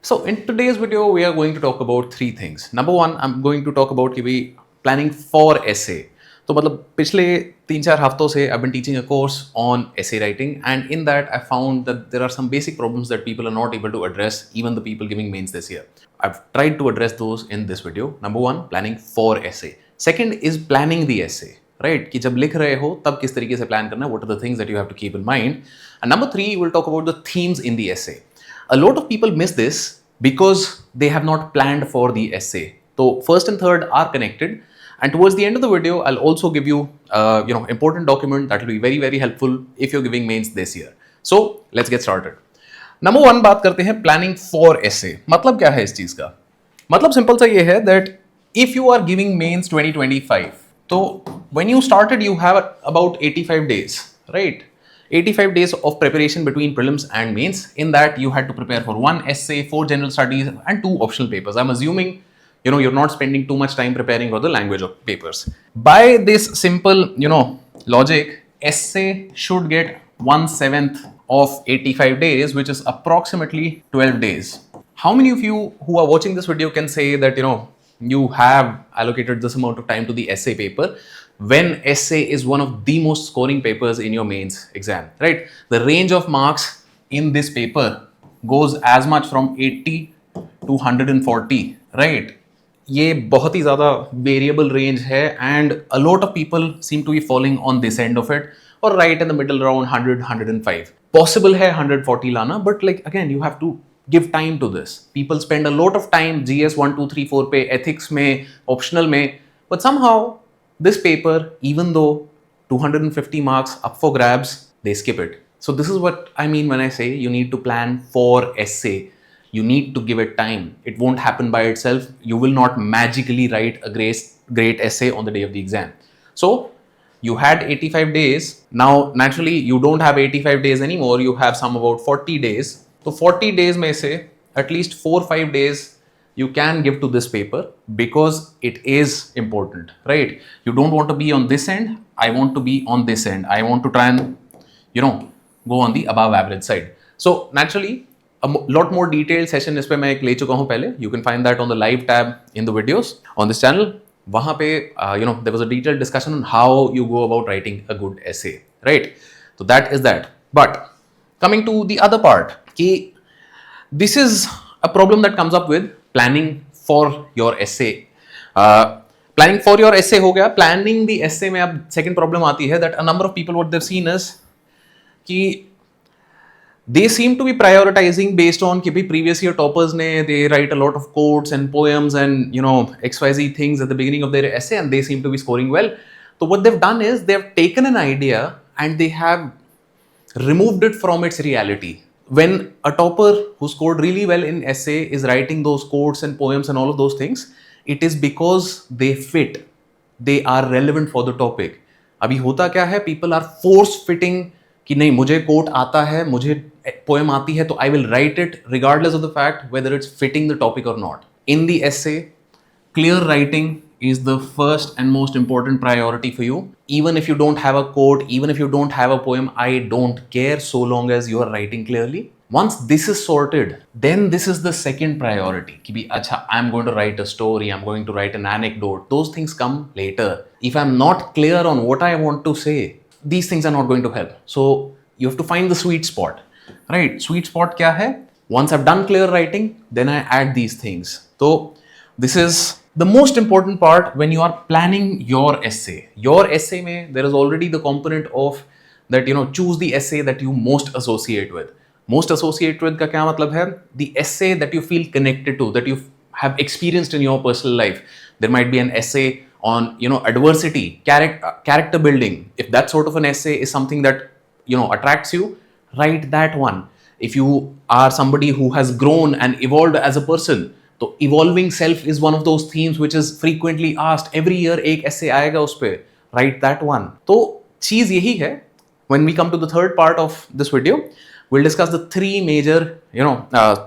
So in today's video, we are going to talk about three things. Number one, I'm going to talk about कि भाई planning for essay. तो मतलब पिछले 3-4 हफ्तों से I've been teaching a course on essay writing, and in that I found that there are some basic problems that people are not able to address, even the people giving mains this year. I've tried to address those in this video. Number one, planning for essay. Second is planning the essay. Right कि जब लिख रहे हो तब किस तरीके से plan करना है, what are the things that you have to keep in mind. And number 3 will talk about the themes in the essay. A lot of people miss this because they have not planned for the essay. So first and third are connected, and towards the end of the video I'll also give you important document that will be very very helpful if you're giving mains this year. So let's get started. Number 1 बात करते हैं planning for essay. मतलब क्या है इस चीज का? मतलब सिंपल सा ये है that if you are giving mains 2025, तो when you started you have about 85 days, right? 85 days of preparation between prelims and mains. In that you had to prepare for 1 essay, 4 general studies and 2 optional papers. I'm assuming you're not spending too much time preparing for the language of papers. By this simple logic, essay should get 1/7 of 85 days, which is approximately 12 days. How many of you who are watching this video can say that you have allocated this amount of time to the essay paper, when essay is one of the most scoring papers in your mains exam, right? The range of marks in this paper goes as much from 80 to 140, right? ये बहुत ही ज़्यादा variable range है, and a lot of people seem to be falling on this end of it, or right in the middle around 100, 105. Possible है 140 लाना, but like again you have to give time to this. People spend a lot of time GS 1, 2, 3, 4 पे, ethics में, optional में, but somehow this paper, even though 250 marks up for grabs, they skip it. So this is what I mean when I say you need to plan for essay. You need to give it time. It won't happen by itself. You will not magically write a great essay on the day of the exam. So you had 85 days. Now naturally you don't have 85 days anymore. You have some about 40 days. So 40 days में से at least 4-5 days you can give to this paper because it is important, right? You don't want to be on this end. I want to be on this end. I want to try and go on the above average side. So naturally a lot more detailed session इस पे मैं एक ले चुका हूँ पहले. You can find that on the live tab in the videos on this channel. वहाँ पे there was a detailed discussion on how you go about writing a good essay, right? So that is that. But coming to the other part, कि this is a problem that comes up with planning for your essay. Planning for your essay हो गया. Planning the essay में अब second problem आती है that a number of people what they've seen is कि they seem to be prioritizing based on कि भाई previous year toppers ने they write a lot of quotes and poems and XYZ things at the beginning of their essay and they seem to be scoring well. So what they've done is they've taken an idea and they have removed it from its reality. When a topper who scored really well in essay is writing those quotes and poems and all of those things, it is because they fit. They are relevant for the topic. अभी होता क्या है? People are force fitting कि नहीं मुझे quote आता है, मुझे poem आती है, तो I will write it regardless of the fact whether it's fitting the topic or not. In the essay, clear writing is the first and most important priority for you. Even if you don't have a quote, even if you don't have a poem, I don't care so long as you are writing clearly. Once this is sorted, then this is the second priority. कि भी अच्छा, I'm going to write a story, I'm going to write an anecdote. Those things come later. If I'm not clear on what I want to say, these things are not going to help. So you have to find the sweet spot, right? Sweet spot क्या है? Once I've done clear writing, then I add these things. So this is the most important part when you are planning your essay. Your essay में there is already the component of that choose the essay that you most associate with. Most associate with का क्या मतलब है? The essay that you feel connected to, that you have experienced in your personal life. There might be an essay on adversity, character building. If that sort of an essay is something that attracts you, write that one. If you are somebody who has grown and evolved as a person, तो evolving self is one of those themes which is frequently asked. Every year एक essay आएगा उस पे. Write that one. तो चीज यही है. When we come to the third part of this video, we'll discuss the 3 major,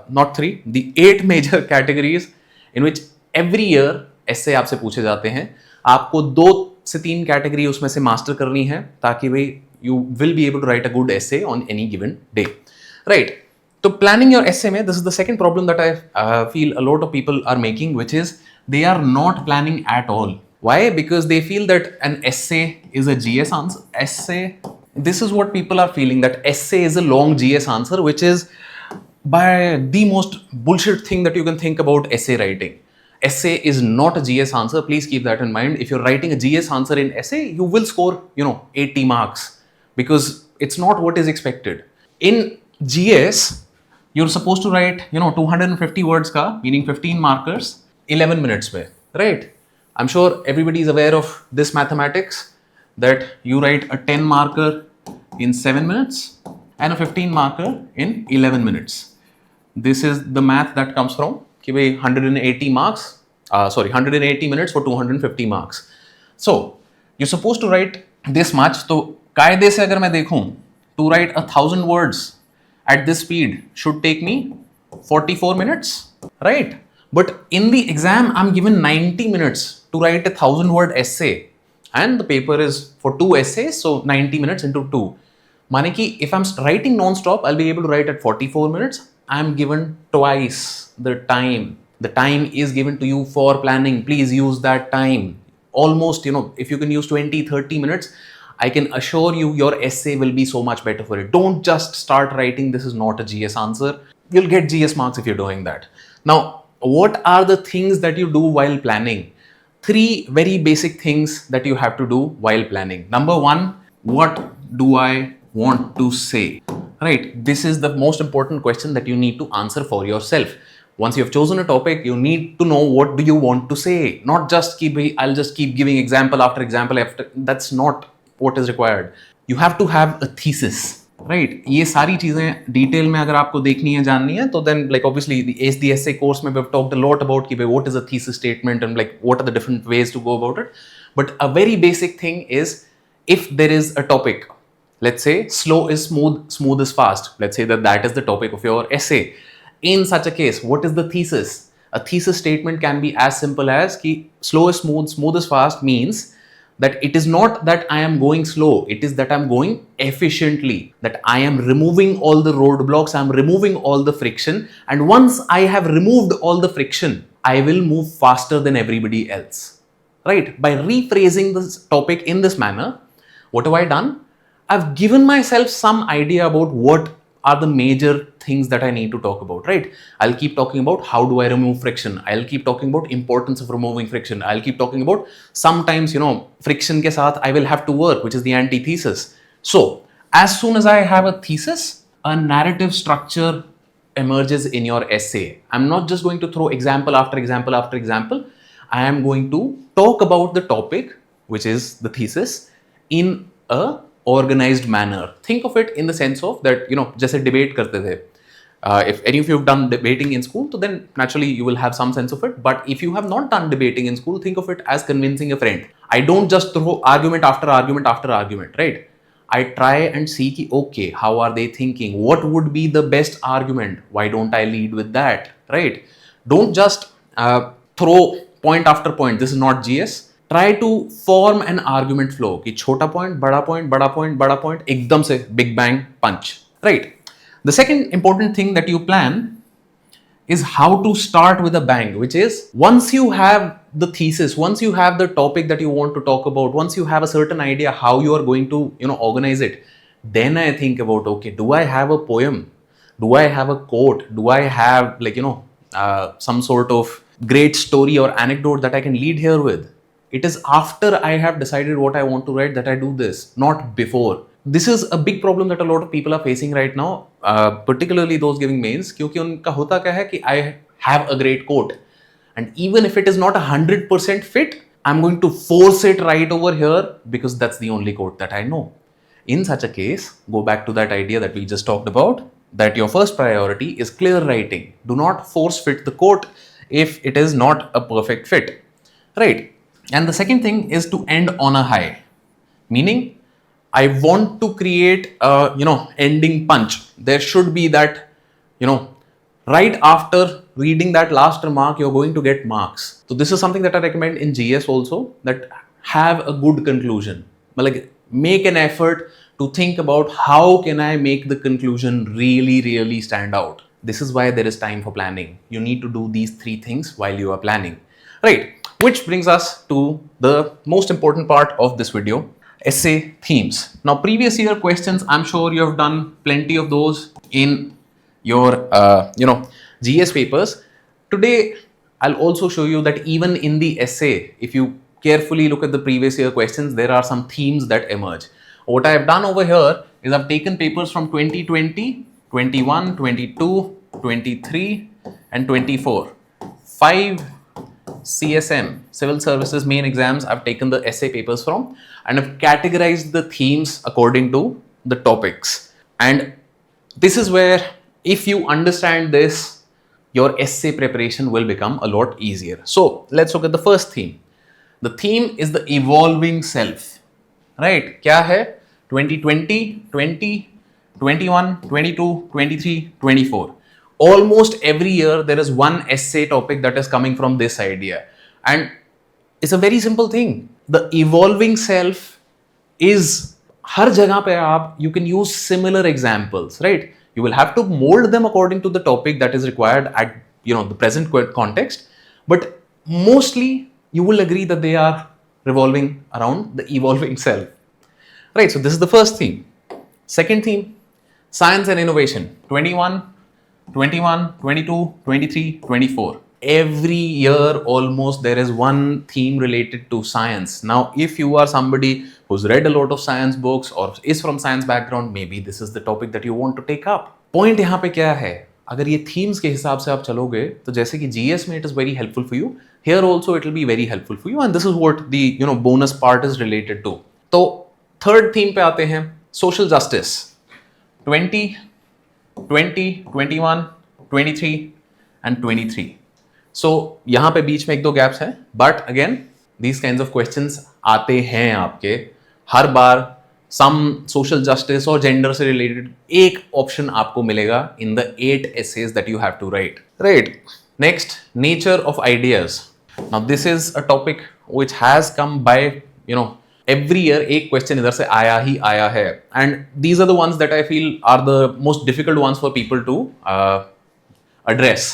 not 3, the 8 major categories in which every year essay आपसे पूछे जाते हैं. आपको 2 से 3 कैटेगरी उसमें से मास्टर करनी है ताकि भाई you will be able to write a good essay on any given day. Right. So planning your essay mein, this is the second problem that I feel a lot of people are making, which is they are not planning at all. Why? Because they feel that an essay is a GS answer. Essay, this is what people are feeling, that essay is a long GS answer, which is by the most bullshit thing that you can think about essay writing. Essay is not a GS answer. Please keep that in mind. If you're writing a GS answer in essay, you will score, 80 marks because it's not what is expected. In GS, you're supposed to write, 250 words ka, meaning 15 markers, 11 minutes mein, right? I'm sure everybody is aware of this mathematics, that you write a 10 marker in 7 minutes and a 15 marker in 11 minutes. This is the math that comes from 180 marks, 180 minutes for 250 marks. So you're supposed to write this much. So कायदे से अगर मैं देखूं, to write 1,000 words at this speed should take me 44 minutes, right? But in the exam, I'm given 90 minutes to write 1,000-word essay, and the paper is for 2 essays, so 90 minutes into 2. Mane ki if I'm writing non-stop, I'll be able to write at 44 minutes. I'm given twice the time. The time is given to you for planning. Please use that time. Almost, if you can use 20, 30 minutes, I can assure you your essay will be so much better for it. Don't just start writing, this is not a GS answer. You'll get GS marks if you're doing that. Now, what are the things that you do while planning? 3 very basic things that you have to do while planning. Number 1, what do I want to say? Right? This is the most important question that you need to answer for yourself. Once you have chosen a topic, you need to know what do you want to say. Not just I'll just keep giving example after example after. That's not what is required. You have to have a thesis. Right? ये सारी चीजें detail में अगर आपको देखनी है, जाननी है, तो then like obviously the essay course में we've talked a lot about कि what is a thesis statement and like what are the different ways to go about it. But a very basic thing is, if there is a topic, let's say slow is smooth, smooth is fast. Let's say that is the topic of your essay. In such a case, what is the thesis? A thesis statement can be as simple as कि slow is smooth, smooth is fast means that it is not that I am going slow, it is that I am going efficiently, that I am removing all the roadblocks, I am removing all the friction, and once I have removed all the friction, I will move faster than everybody else. Right? By rephrasing this topic in this manner, what have I done? I've given myself some idea about what are the major things that I need to talk about, right? I'll keep talking about how do I remove friction. I'll keep talking about importance of removing friction. I'll keep talking about sometimes, friction ke saath I will have to work, which is the antithesis. So as soon as I have a thesis, a narrative structure emerges in your essay. I'm not just going to throw example after example after example. I am going to talk about the topic, which is the thesis, in a organized manner. Think of it in the sense of that, जैसे debate करते थे. If any of you have done debating in school, so then naturally you will have some sense of it. But if you have not done debating in school, think of it as convincing a friend. I don't just throw argument after argument after argument, right? I try and see ki, okay, how are they thinking? What would be the best argument? Why don't I lead with that, right? Don't just throw point after point. This is not GS. Try to form an argument flow कि छोटा point, बड़ा point, बड़ा point, बड़ा point, एकदम से big bang punch, right? The second important thing that you plan is how to start with a bang, which is once you have the thesis, once you have the topic that you want to talk about, once you have a certain idea how you are going to organize it, then I think about, okay, do I have a poem? Do I have a quote? Do I have some sort of great story or anecdote that I can lead here with? It is after I have decided what I want to write that I do this, not before. This is a big problem that a lot of people are facing right now, particularly those giving mains, क्योंकि उनका होता क्या है कि I have a great quote, and even if it is not 100% fit, I'm going to force it right over here because that's the only quote that I know. In such a case, go back to that idea that we just talked about, that your first priority is clear writing. Do not force fit the quote if it is not a perfect fit, right? And the second thing is to end on a high, meaning I want to create a, ending punch. There should be that, right after reading that last remark, you're going to get marks. So this is something that I recommend in GS also, that have a good conclusion. But like make an effort to think about how can I make the conclusion really stand out. This is why there is time for planning. You need to do these three things while you are planning, right? Which brings us to the most important part of this video, essay themes. Now, previous year questions, I'm sure you have done plenty of those in your GS papers. Today I'll also show you that even in the essay, if you carefully look at the previous year questions, there are some themes that emerge. What I have done over here is I've taken papers from 2020, 21, 22, 23 and 24. 5 CSM, Civil Services Main exams, I've taken the essay papers from, and I've categorized the themes according to the topics. And this is where, if you understand this, your essay preparation will become a lot easier. So let's look at the first theme. The theme is the evolving self, right? क्या है? 2020, 20, 21, 22, 23, 24. Almost every year there is one essay topic that is coming from this idea, and it's a very simple thing. The evolving self is हर जगह पे आप you can use similar examples, right? You will have to mold them according to the topic that is required at the present context, but mostly you will agree that they are revolving around the evolving self, right? So this is the first theme. Second theme, science and innovation. 21, 22, 23, 24. Every year almost there is one theme related to science. Now, if you are somebody who's read a lot of science books or is from science background, maybe this is the topic that you want to take up. Point यहाँ पे क्या है? अगर ये themes के हिसाब से आप चलोगे, तो जैसे कि GS में it is very helpful for you, here also it will be very helpful for you, and this is what the bonus part is related to. तो third theme पे आते हैं, social justice. 20, 21, 23 and 23. So यहाँ पे बीच में एक दो gaps हैं, but again these kinds of questions आते हैं आपके हर बार. some social justice और gender से related एक option आपको मिलेगा in the 8 essays that you have to write, right? Next, nature of ideas. Now this is a topic which has come by every year एक question इधर से आया ही आया है, and these are the ones that I feel are the most difficult ones for people to address.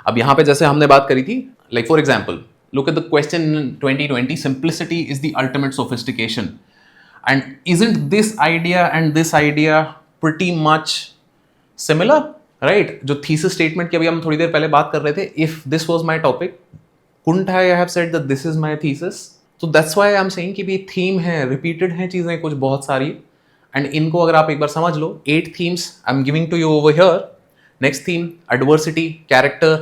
अब यहाँ पे जैसे हमने बात करी थी, like for example, look at the question in 2020, simplicity is the ultimate sophistication. And isn't this idea and this idea pretty much similar, right? जो thesis statement की अभी हम थोड़ी देर पहले बात कर रहे थे, if this was my topic, couldn't I have said that this is my thesis? So that's why I'm saying कि भी theme है, repeated हैं चीज़ें कुछ बहुत सारी, and इनको अगर आप एक बार समझ लो, 8 themes I'm giving to you over here. Next theme, adversity, character.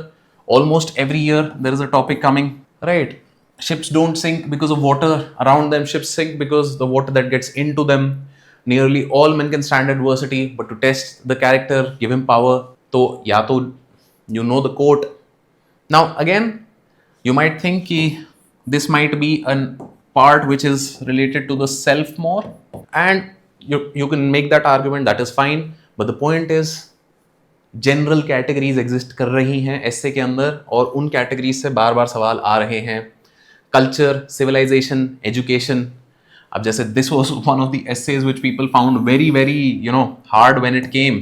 Almost every year there is a topic coming, right? Ships don't sink because of water around them. Ships sink because the water that gets into them. Nearly all men can stand adversity, but to test the character, give him power. So, ya to you know the quote. Now, again, you might think this might be a part which is related to the self more, and you can make that argument. That is fine. But the point is, general categories exist कर रही हैं एस्से के अंदर, और उन categories से बार बार सवाल आ रहे हैं. Culture, civilisation, education. अब जैसे this was one of the essays which people found very very hard when it came,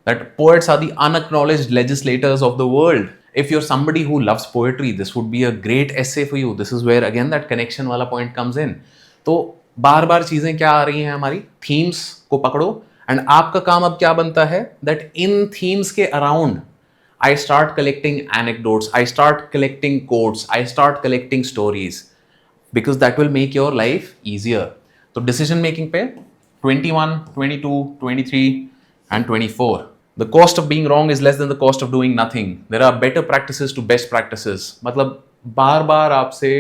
that poets are the unacknowledged legislators of the world. If you're somebody who loves poetry, this would be a great essay for you. This is where again that connection वाला point comes in. तो बार बार चीजें क्या आ रही हैं हमारी, themes को पकड़ो, and आपका काम अब क्या बनता है, दैट इन थीम्स के around I start collecting anecdotes, I start collecting quotes, I start collecting stories, because that will make your life easier. So decision making पे 21, 22, 23 and 24. The cost of being wrong is less than the cost of doing nothing. There are better practices to best practices. मतलब बार बार आपसे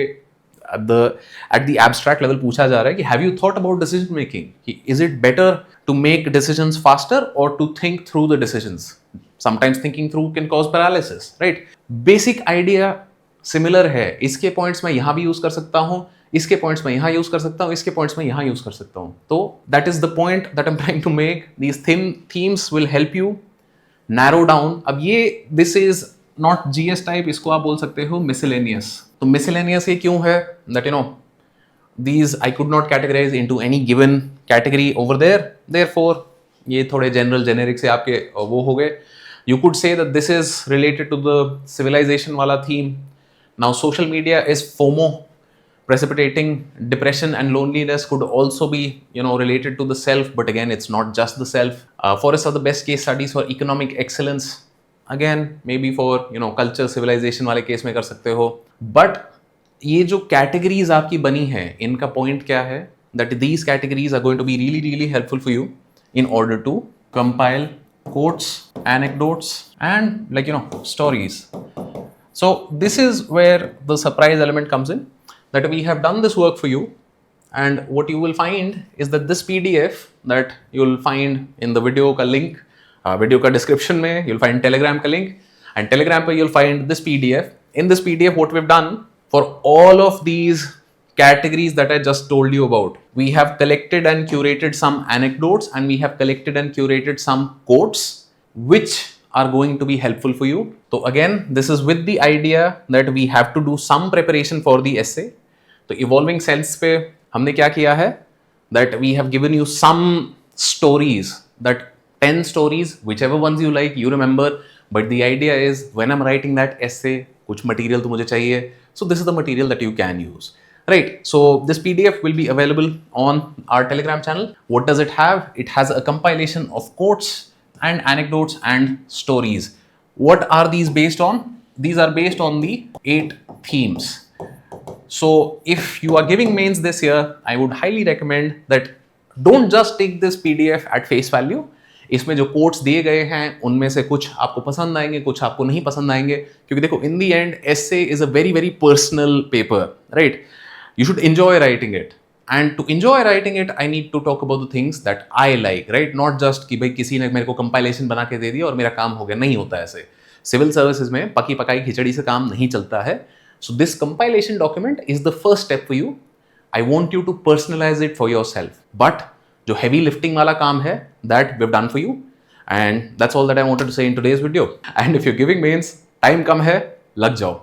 at the abstract level पूछा जा रहा है कि have you thought about decision making? Is it better to make decisions faster or to think through the decisions? Sometimes thinking through can cause paralysis, right? Basic idea similar है. इसके points मैं यहाँ भी use कर सकता हूँ, इसके points मैं यहाँ use कर सकता हूँ, इसके points मैं यहाँ use कर सकता हूँ. तो that is the point that I'm trying to make. These themes will help you narrow down. अब ये this is not GS type, इसको आप बोल सकते हो miscellaneous. तो miscellaneous ये क्यों है? That these I could not categorize into any given category over there, therefore ये थोड़े general generic से आपके वो हो गए. You could say that this is related to the civilization वाला theme. Now social media is FOMO, precipitating depression and loneliness, could also be related to the self, but again it's not just the self. Forests are the best case studies for economic excellence, again maybe for culture civilization वाले case में कर सकते हो. But ये जो categories आपकी बनी है इनका पॉइंट क्या है, that these categories are going to be really really helpful for you in order to compile quotes, anecdotes and stories. So this is where the surprise element comes in, that we have done this work for you, and what you will find is that this PDF that you will find in the video का link, video का description में you'll find Telegram का link, and Telegram पे you'll find this PDF. In this PDF what we've done for all of these categories that I just told you about, we have collected and curated some anecdotes, and we have collected and curated some quotes which are going to be helpful for you. So again, this is with the idea that we have to do some preparation for the essay. तो evolving sense पे हमने क्या किया है, that we have given you some stories, that 10 stories, whichever ones you like, you remember, but the idea is when I'm writing that essay, कुछ material तो मुझे चाहिए, so this is the material that you can use. Right, so this PDF will be available on our Telegram channel. What does it have? It has a compilation of quotes and anecdotes and stories. What are these based on? These are based on the 8 themes. So if you are giving mains this year, I would highly recommend that don't just take this PDF at face value. इसमें जो quotes दिए गए हैं उनमें से कुछ आपको पसंद आएंगे, कुछ आपको नहीं पसंद आएंगे, क्योंकि देखो इन दी and essay is a very very personal paper, right? You should enjoy writing it, and to enjoy writing it I need to talk about the things that I like, right? Not just कि भाई किसी ने मेरे को compilation बना के दे दिया और मेरा काम हो गया, नहीं होता ऐसे. सिविल सर्विसेज में पकी पकाई खिचड़ी से काम नहीं चलता है. So this compilation document is the first step for you. I want you to personalize it for yourself, but जो heavy lifting वाला काम है that we've done for you, and that's all that I wanted to say in today's video. And if you're giving mains, time कम है, लग जाओ.